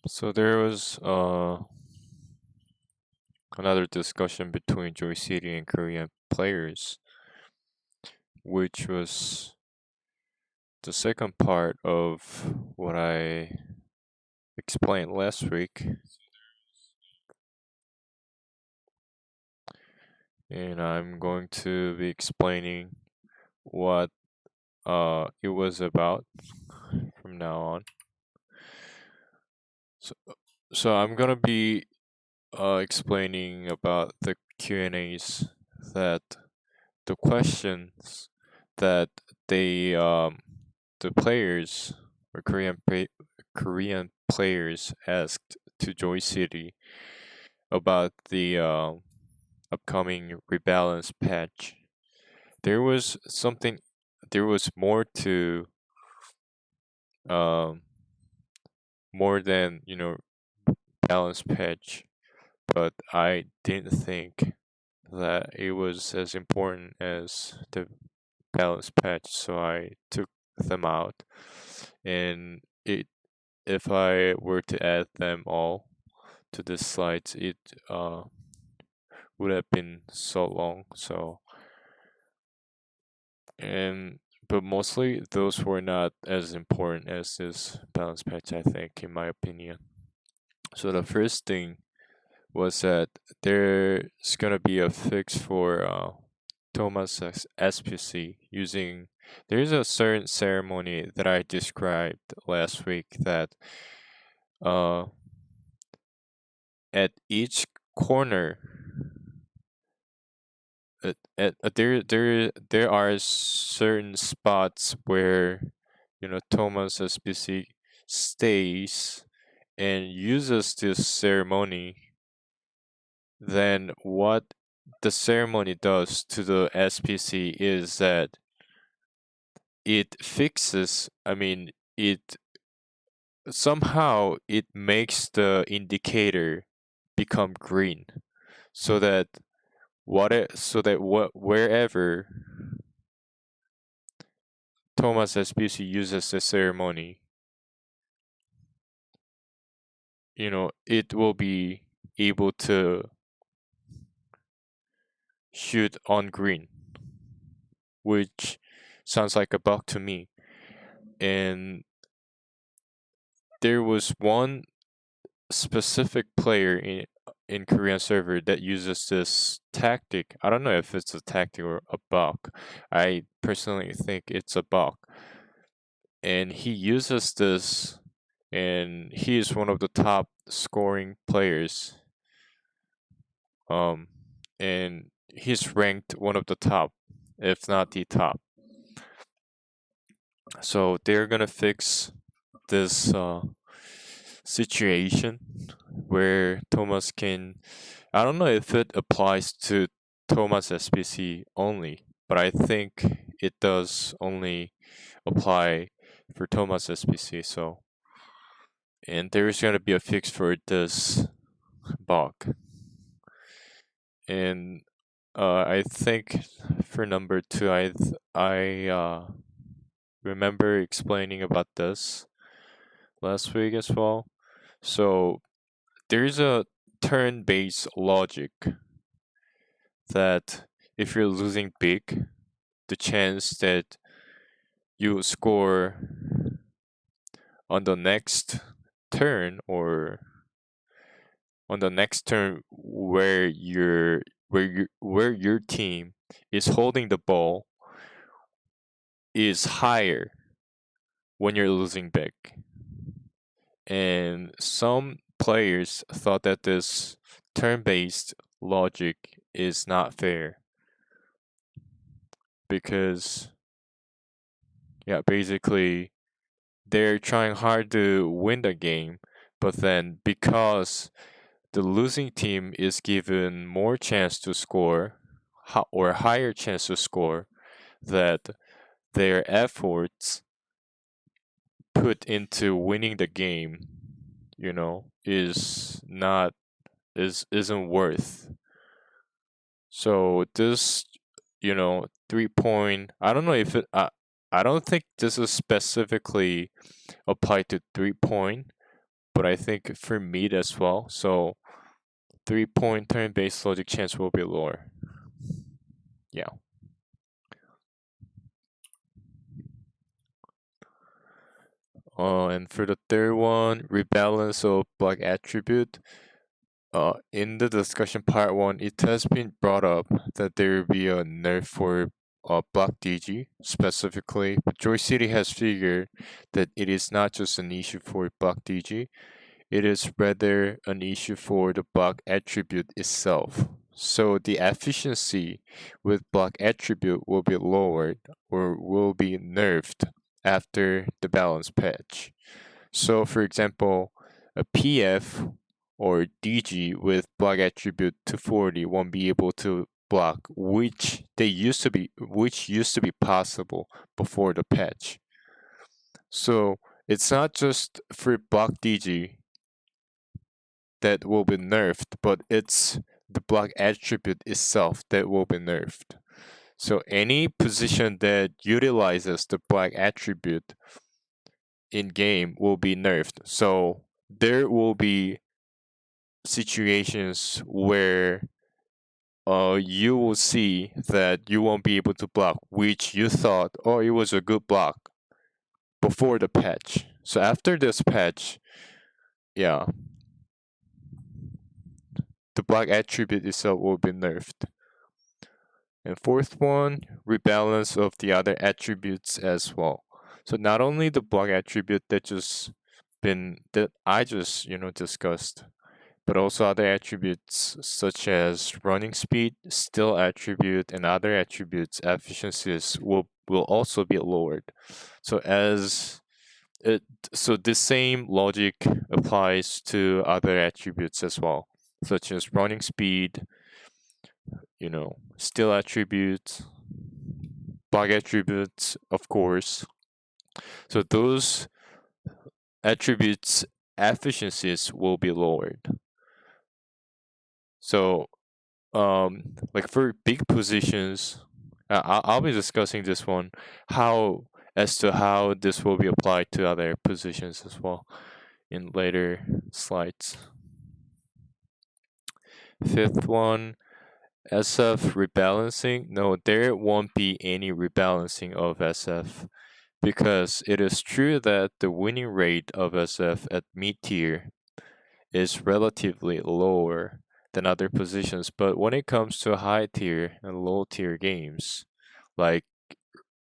So there was another discussion between Joy City and Korean players, which was the second part of what I explained last week. And I'm going to be explaining what it was about from now on. So, so I'm gonna be explaining about the Q&As, that the questions that they the players or Korean players asked to Joy City about the upcoming rebalance patch. There was something. There was more to um, more than balance patch, but I didn't think that it was as important as the balance patch, so I took them out. And it, if I were to add them all to the slides, it would have been so long. So, and but mostly those were not as important as this balance patch, I think, in my opinion. So the first thing was that there's gonna be a fix for Thomas SPC using. There's a certain ceremony that I described last week that uh, at each corner, there are certain spots where Thomas SPC stays and uses this ceremony. Then what the ceremony does to the SPC is that it fixes, I mean, it somehow it makes the indicator become green so that wherever Thomas SPC uses the ceremony, it will be able to shoot on green, which sounds like a bug to me. And there was one specific player in Korean server that uses this tactic. I don't know if it's a tactic or a bug. I personally think it's a bug. And he uses this, and he is one of the top scoring players. Um and he's ranked one of the top, if not the top. So they're gonna fix this situation where Thomas can. I don't know if it applies to Thomas SPC only, but I think it does only apply for Thomas SPC. So, and there is going to be a fix for this bug. And I think for number two, I remember explaining about this last week as well. So there's a turn-based logic that if you're losing big, the chance that you score on the next turn, or on the next turn where your team is holding the ball, is higher when you're losing big. And some players thought that this turn-based logic is not fair because, yeah, basically they're trying hard to win the game, but then because the losing team is given more chance to score, or higher chance to score, that their efforts put into winning the game, is not isn't worth. So this, 3 point. I don't know if it. I don't think this is specifically applied to 3 point, but I think for mid as well. So 3-point turn-based logic chance will be lower. Yeah. And for the third one, rebalance of block attribute. In the discussion part one, it has been brought up that there will be a nerf for block DG specifically, but Joy City has figured that it is not just an issue for block DG, it is rather an issue for the block attribute itself. So the efficiency with block attribute will be lowered or will be nerfed after the balance patch. So for example, a PF or DG with block attribute 240 won't be able to block which used to be possible before the patch. So it's not just for block DG that will be nerfed, but it's the block attribute itself that will be nerfed. So any position that utilizes the block attribute in game will be nerfed. So there will be situations where you will see that you won't be able to block, which you thought, oh, it was a good block before the patch. So after this patch, yeah, the block attribute itself will be nerfed. And fourth one, rebalance of the other attributes as well. So not only the block attribute that I just discussed, but also other attributes such as running speed, still attribute, and other attributes efficiencies will also be lowered. So as it so the same logic applies to other attributes as well, such as running speed, still attributes, bug attributes, of course. So those attributes efficiencies will be lowered. So like for big positions, I'll be discussing this one as to how this will be applied to other positions as well in later slides. Fifth one, SF rebalancing. No, there won't be any rebalancing of SF because it is true that the winning rate of SF at mid tier is relatively lower than other positions, but when it comes to high tier and low tier games, like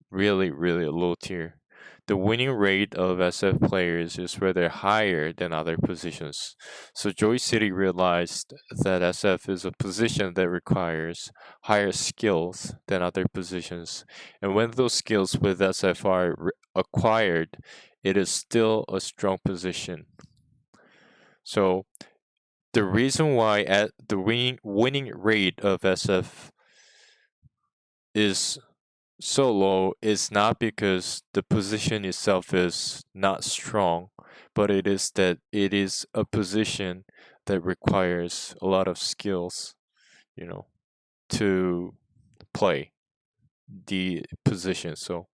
really, really low tier, the winning rate of SF players is rather higher than other positions. So Joy City realized that SF is a position that requires higher skills than other positions. And when those skills with SF are acquired, it is still a strong position. So the reason why the winning rate of SF is so low is not because the position itself is not strong, but it is that it is a position that requires a lot of skills, you know, to play the position. So,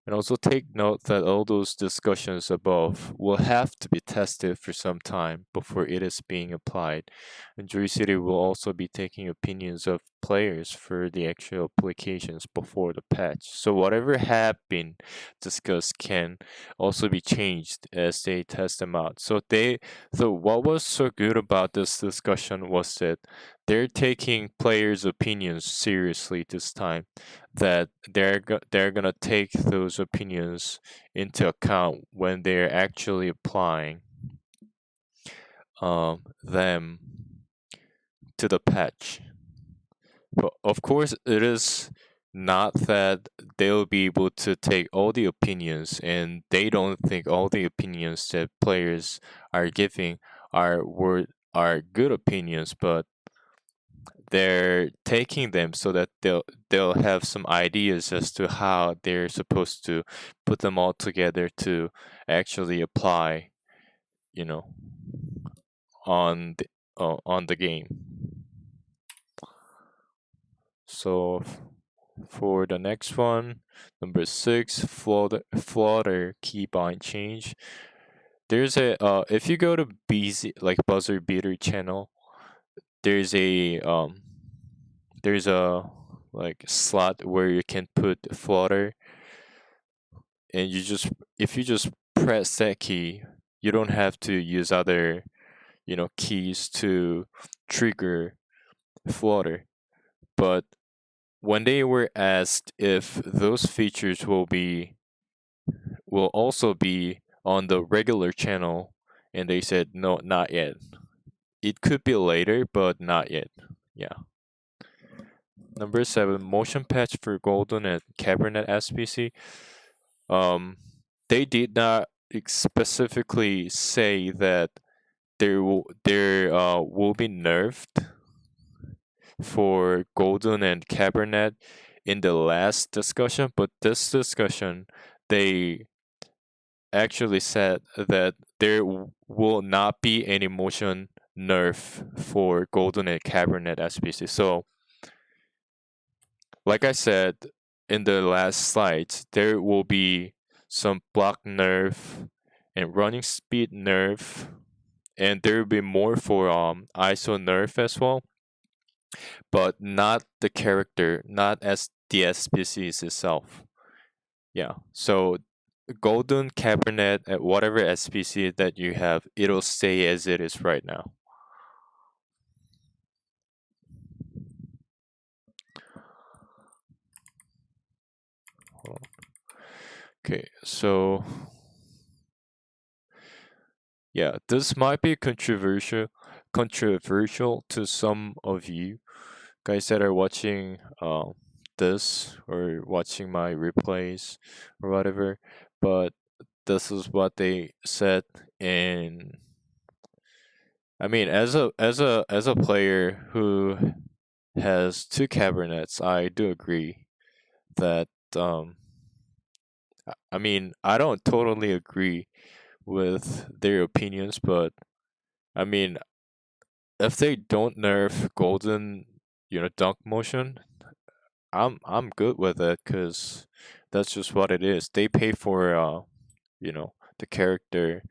and also take note that all those discussions above will have to be tested for some time before it is being applied. And Jury City will also be taking opinions of players for the actual applications before the patch. So whatever have been discussed can also be changed as they test them out. So what was so good about this discussion was that they're taking players' opinions seriously this time, that they're gonna take those opinions into account when they're actually applying them to the patch. But of course, it is not that they'll be able to take all the opinions, and they don't think all the opinions that players are giving are good opinions, but they're taking them so that they'll have some ideas as to how they're supposed to put them all together to actually apply, you know, on the game. So for the next one, number 6, flutter keybind change. There's a if you go to BZ like buzzer beater channel, there's a like slot where you can put flutter, and you just if you just press that key, you don't have to use other keys to trigger flutter. But when they were asked if those features will also be on the regular channel, and they said no, not yet. It could be later, but not yet. Yeah. Number 7, motion patch for Golden and Cabernet SPC. Um, they did not specifically say that there will be nerfed for Golden and Cabernet in the last discussion, but this discussion they actually said that will not be any motion nerf for Golden and Cabernet SPC. So, like I said in the last slides, there will be some block nerf and running speed nerf, and there will be more for ISO nerf as well, but not the character, not as the SPCs itself. Yeah. So Golden Cabernet at whatever SPC that you have, it'll stay as it is right now. Okay, so yeah, this might be controversial to some of you guys that are watching this or watching my replays or whatever, but this is what they said. And I mean, as a player who has two cabinets, I do agree that I mean, I don't totally agree with their opinions, but I mean, if they don't nerf golden, dunk motion, I'm good with it because that's just what it is. They pay for the character,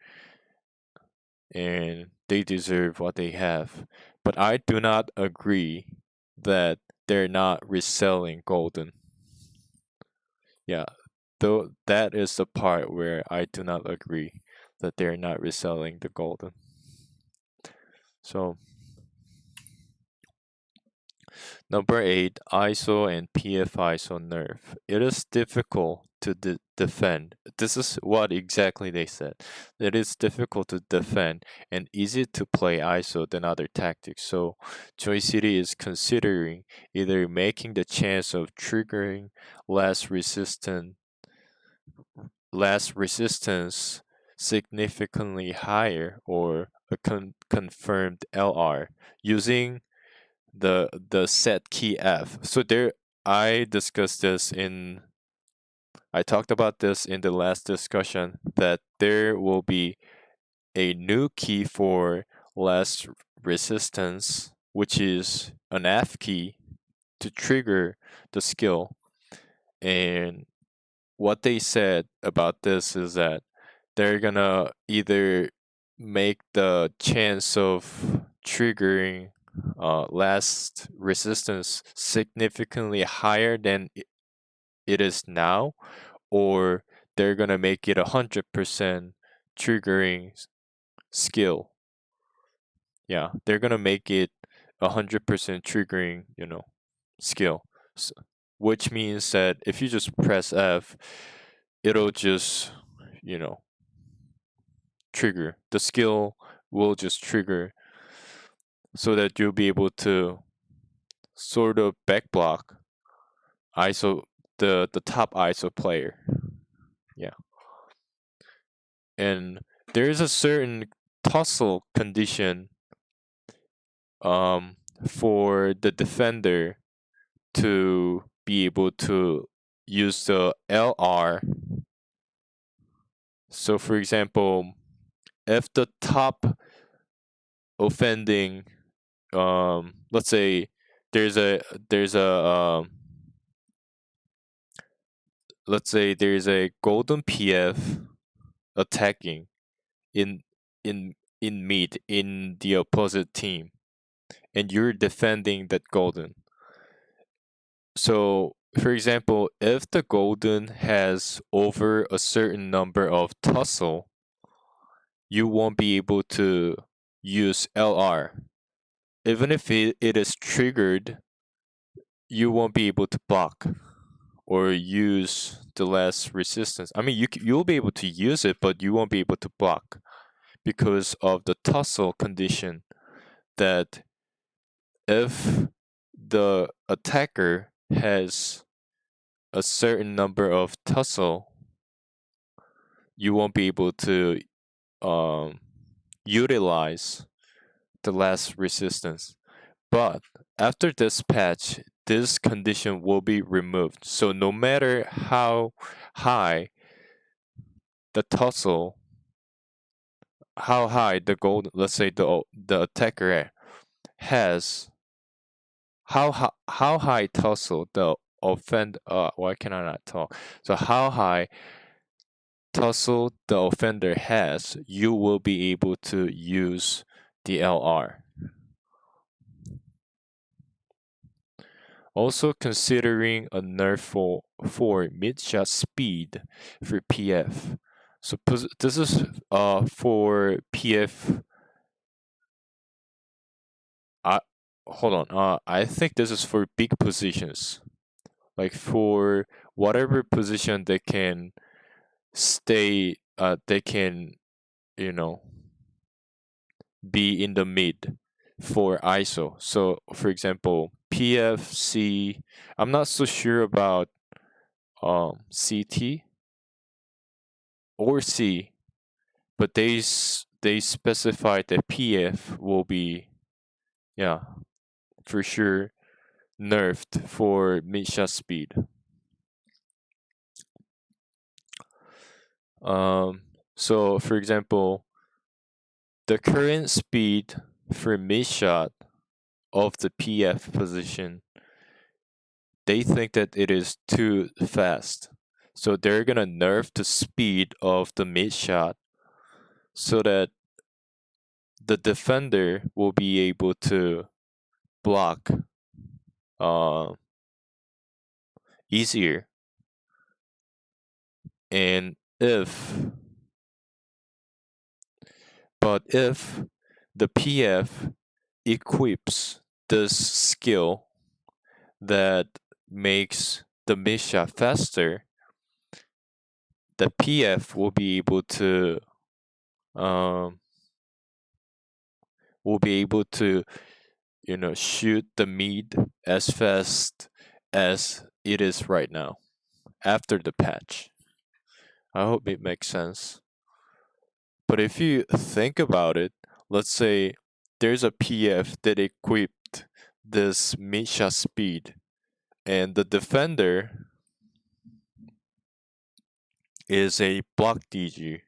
and they deserve what they have. But I do not agree that they're not reselling golden. Yeah, though that is the part where I do not agree that they're not reselling the golden. So number 8, ISO and PF-ISO nerf. It is difficult to defend. This is what exactly they said. It is difficult to defend and easier to play ISO than other tactics. So Joy City is considering either making the chance of triggering less resistant less resistance significantly higher, or a confirmed LR using the set key F. So there, I discussed this in I talked about this in the last discussion, that there will be a new key for less resistance, which is an F key to trigger the skill. And what they said about this is that they're gonna either make the chance of triggering last resistance significantly higher than it is now, or they're gonna make it 100% triggering skill. Yeah, they're gonna make it 100% triggering, skill. Which means that if you just press F, it'll just, you know, trigger. The skill will just trigger so that you'll be able to sort of back block ISO the top ISO player. Yeah. And there is a certain tussle condition for the defender to be able to use the LR. So for example, if the top offending let's say there's a let's say there's a golden PF attacking in in mid in the opposite team, and you're defending that golden. So, for example, if the golden has over a certain number of tussle, you won't be able to use LR. Even if it is triggered, you won't be able to block or use the last resistance. I mean, you'll be able to use it, but you won't be able to block because of the tussle condition that if the attacker has a certain number of tussle, you won't be able to um, utilize the last resistance. But after this patch, this condition will be removed. So no matter how high the tussle, how high the gold, let's say the attacker has, how high tussle the offend why can I not talk? So how high tussle the offender has, you will be able to use the LR. Also considering a nerf for mid-shot speed for PF. So this is for PF. I hold on. I think this is for big positions, like for whatever position they can stay. They can, you know, be in the mid for ISO. So for example, PFC. I'm not so sure about CT or C, but they specified that PF will be, yeah, for sure nerfed for mid shot speed. Um, so for example, the current speed for mid shot of the PF position, they think that it is too fast. So they're gonna nerf the speed of the mid shot so that the defender will be able to block uh, easier. And if the PF equips this skill that makes the mid shot faster, the PF um, will be able to shoot the mid as fast as it is right now after the patch. I hope it makes sense. But if you think about it, let's say there's a PF that equipped this mid shot speed, and the defender is a block DG.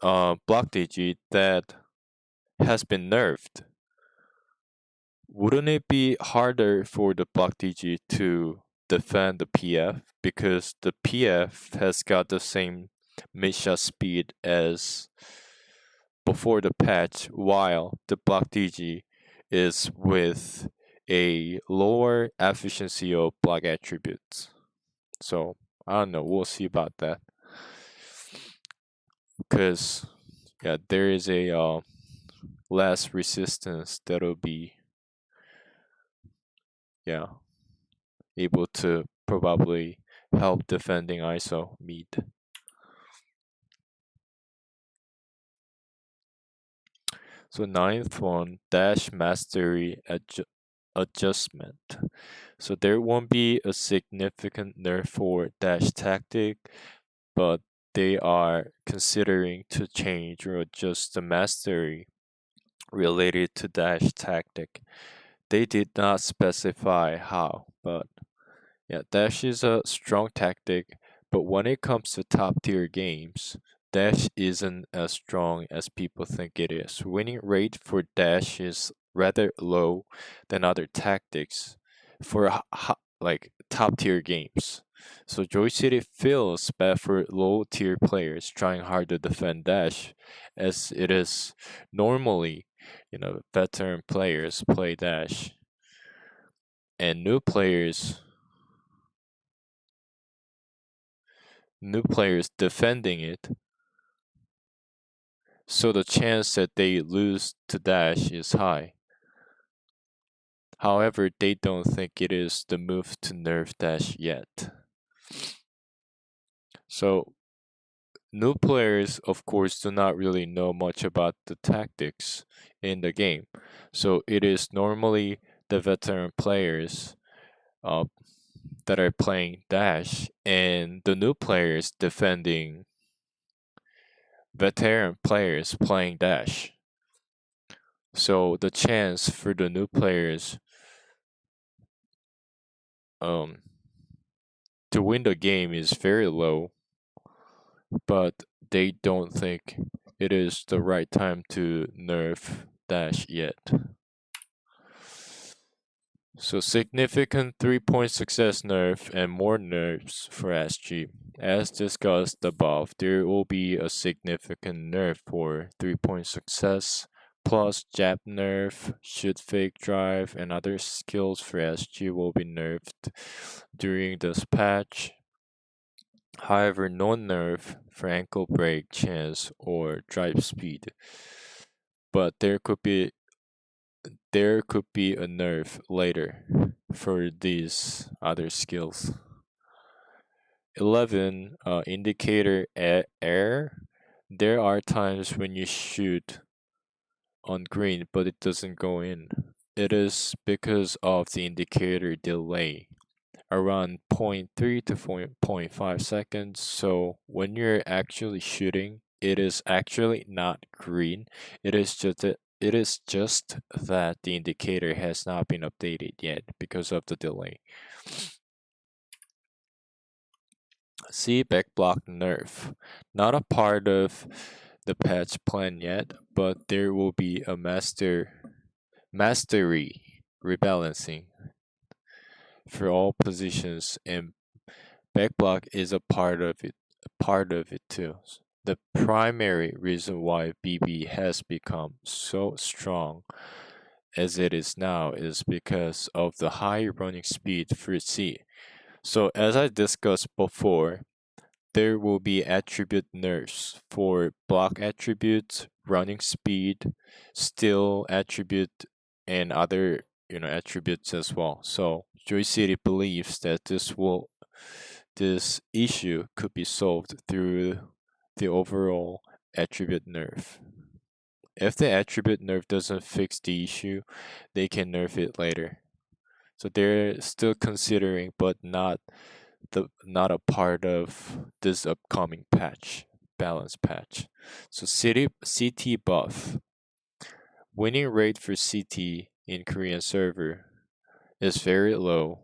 Block DG that has been nerfed. Wouldn't it be harder for the block DG to defend the PF because the PF has got the same mid shot speed as before the patch, while the block DG is with a lower efficiency of block attributes. So I don't know. We'll see about that because yeah, there is a less resistance that'll be yeah able to probably help defending ISO mid. So ninth one, dash mastery adjustment. So there won't be a significant nerf for dash tactic, but they are considering to change or adjust the mastery related to dash tactic. They did not specify how, but yeah, dash is a strong tactic, but when it comes to top tier games, dash isn't as strong as people think it is. Winning rate for dash is rather low than other tactics for like top tier games. So Joy City feels bad for low tier players trying hard to defend dash, as it is normally, veteran players play dash, and new players defending it. So the chance that they lose to dash is high. However, they don't think it is the move to nerf dash yet. So new players, of course, do not really know much about the tactics in the game. So it is normally the veteran players uh, that are playing Dash and the new players defending veteran players playing Dash. So the chance for the new players um, to win the game is very low, but they don't think it is the right time to nerf Dash yet. So significant 3-point success nerf and more nerfs for SG. As discussed above, there will be a significant nerf for 3-point success, plus jab nerf, shoot fake drive, and other skills for SG will be nerfed during this patch. However, no nerf for ankle break chance or drive speed. But there could be a nerf later for these other skills. 11 indicator error. There are times when you shoot on green but it doesn't go in. It is because of the indicator delay around zero point 0.3 to 0.5 seconds. So when you're actually shooting, it is actually not green. It is just that the indicator has not been updated yet because of the delay. See backblock nerf. Not a part of the patch plan yet, but there will be a mastery rebalancing for all positions, and backblock is a part of it too. The primary reason why BB has become so strong as it is now is because of the high running speed for C. So as I discussed before, there will be attribute nerfs for block attributes, running speed, steal attribute, and other attributes as well. So Joy City believes that this issue could be solved through the overall attribute nerf. If the attribute nerf doesn't fix the issue, they can nerf it later. So they're still considering, but not a part of this upcoming balance patch. So CT buff. Winning rate for CT in Korean server is very low.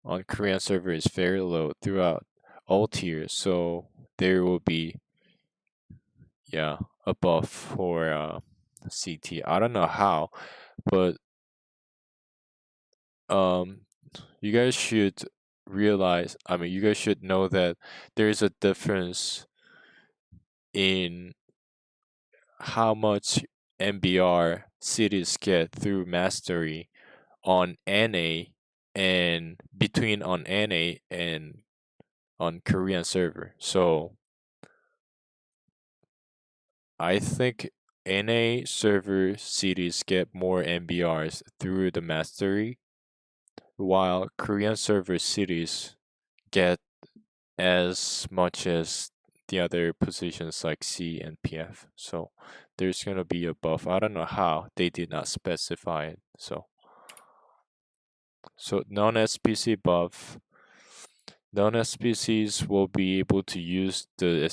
On Korean server is very low throughout all tiers. So there will be a buff for CT. I don't know how, but um you guys should you guys should know that there's a difference in how much MBR cities get through mastery on NA and between on NA and on Korean server. So I think NA server cities get more MBRs through the mastery, while Korean server cities get as much as the other positions like C and PF. So there's gonna be a buff. I don't know how they did not specify it. So non-SPC buff. Non-SPCs will be able to use the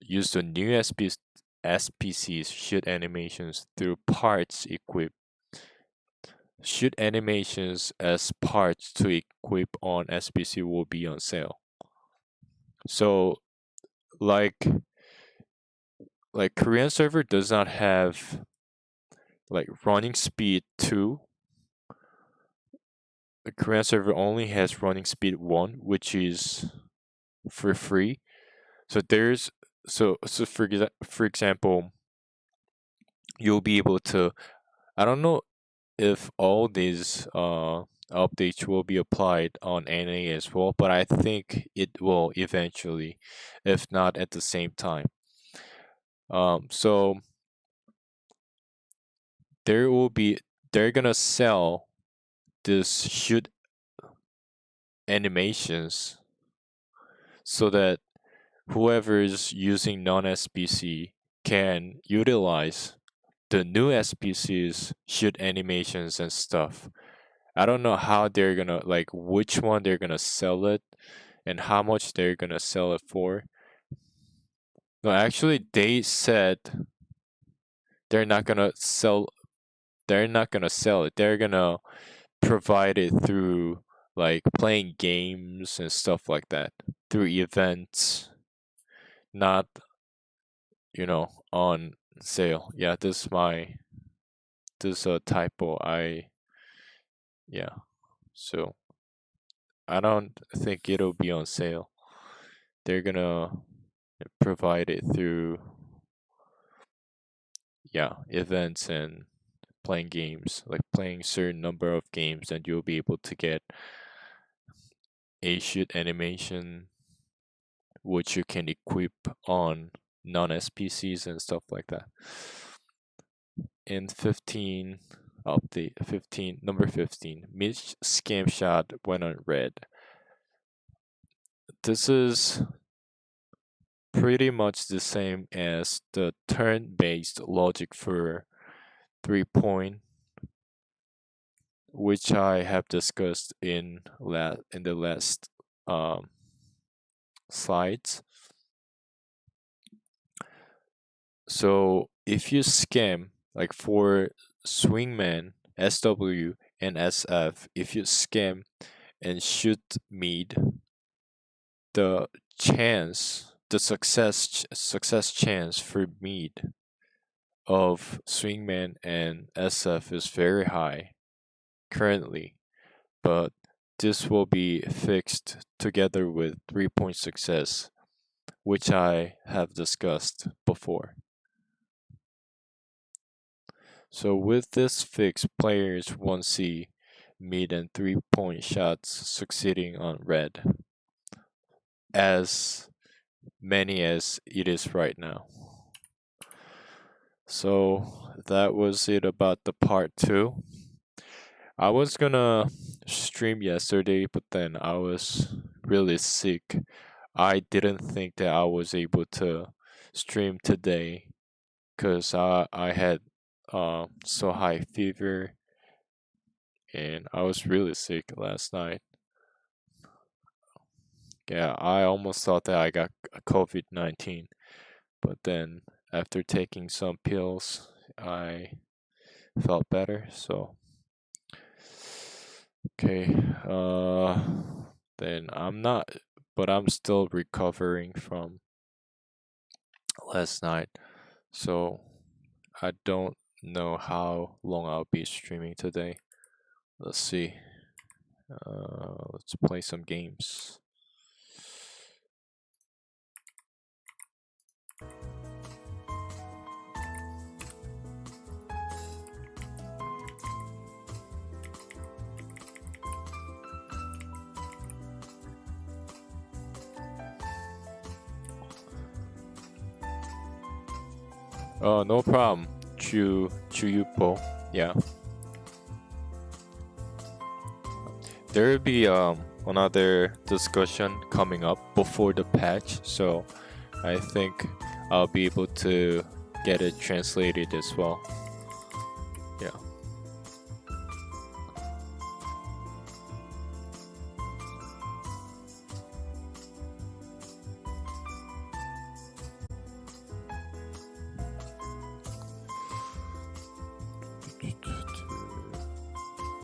new SPCs shoot animations through parts equip. Shoot animations as parts to equip on SPC will be on sale. So like Korean server does not have like running speed 2 the Korean server only has running speed 1, which is for free. So there's so for example, you'll be able to, I don't know if all these updates will be applied on NA as well, but I think it will eventually, if not at the same time. So they're gonna sell this shoot animations so that whoever is using non-SBC can utilize the new SBC's shoot animations and stuff. I don't know how they're gonna, like, which one they're gonna sell it and how much they're gonna sell it for. No, actually, they said they're not gonna sell. They're not gonna sell it. They're gonna provide it through like playing games and stuff like that, through events, not on sale. Yeah, this is a typo. Yeah. So I don't think it'll be on sale. They're gonna provide it through events and playing games, like playing certain number of games, and you'll be able to get a shoot animation which you can equip on non-SPCs and stuff like that. In 15 update 15 number 15, Mitch scam shot went on red. This is pretty much the same as the turn-based logic for 3-point, which I have discussed in the last slides. So if you scam, like for swingman, SW and SF, if you scam and shoot mid, the success chance for mid of swingman and SF is very high currently, but this will be fixed together with 3-point success, which I have discussed before. So with this fix, players won't see mid and 3-point shots succeeding on red as many as it is right now. So that was it about the part 2. I was gonna stream yesterday, but then I was really sick. I didn't think that I was able to stream today because I had so high fever and I was really sick last night. Yeah, I almost thought that I got COVID-19, but then after taking some pills, I felt better. So okay, then I'm still recovering from last night, so I don't know how long I'll be streaming today. Let's see. Let's play some games. No problem. Chuyupo. Yeah. There will be another discussion coming up before the patch, so I think I'll be able to get it translated as well. Yeah.